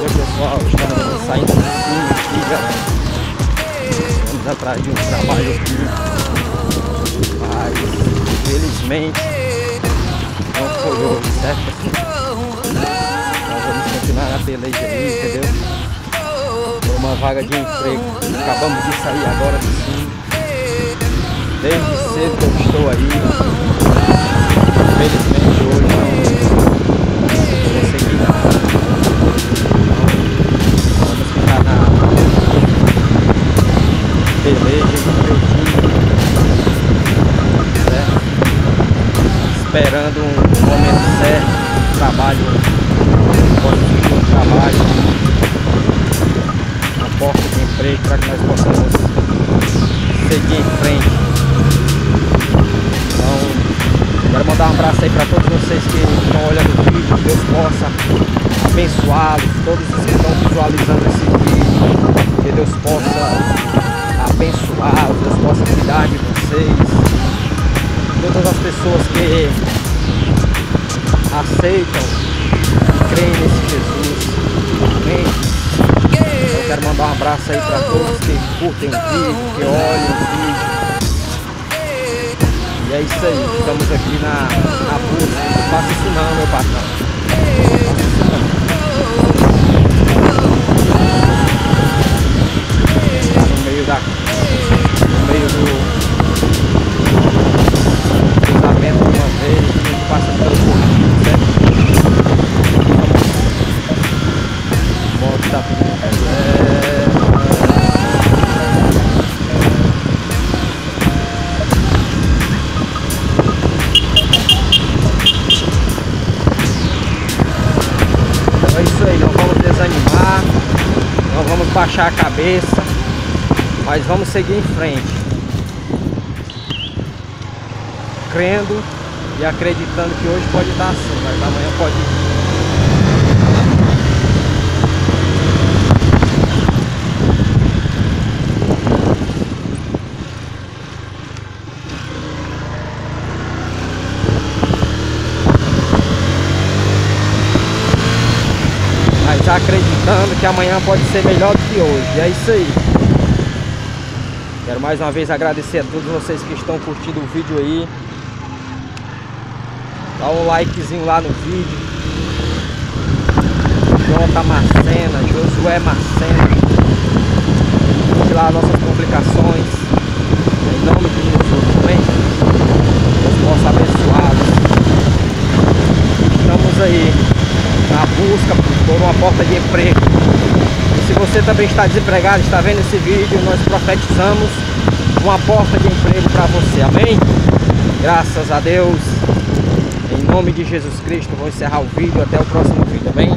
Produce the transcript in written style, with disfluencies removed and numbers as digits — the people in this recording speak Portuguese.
Pessoal, estamos saindo do sul aqui, galera. Estamos atrás de um trabalho aqui, mas infelizmente não foi hoje, certo? Nós vamos continuar na peleja aí, entendeu? Foi uma vaga de emprego, acabamos de sair agora do sul. Desde cedo que eu estou aí. Infelizmente hoje não consegui nada. Vamos ficar na peleja certo? Esperando um momento certo, trabalho, quando fica um trabalho, uma porta de emprego para que nós possamos seguir em frente. Então, quero mandar um abraço aí para todos vocês que estão olhando o vídeo, que Deus possa abençoá-los, todos os que estão visualizando esse vídeo, que Deus possa abençoá-los, Deus possa cuidar de vocês, todas as pessoas que aceitam e creem nesse Jesus, amém? Eu quero mandar um abraço aí para todos que curtem o vídeo, que olham o vídeo. E é isso aí, estamos aqui na busca. Não faça isso não, meu patrão. Não faça isso não. Tá no meio do cruzamento de uma vez, a gente passa pelo corrido, certo? O moto tá pedindo reserva. É isso aí, não vamos desanimar, não vamos baixar a cabeça, mas vamos seguir em frente, crendo e acreditando que hoje pode estar assim, mas amanhã pode ir. Mas acreditando que amanhã pode ser melhor do que hoje. E é isso aí. Quero mais uma vez agradecer a todos vocês que estão curtindo o vídeo aí. Dá um likezinho lá no vídeo. Jota Macena, Josué Macena. Curte lá as nossas publicações. Em nome de Jesus, amém? Deus possa abençoá-los. Estamos aí na busca por uma porta de emprego. E se você também está desempregado, está vendo esse vídeo, nós profetizamos uma porta de emprego para você, amém? Graças a Deus, em nome de Jesus Cristo, vou encerrar o vídeo, até o próximo vídeo, amém?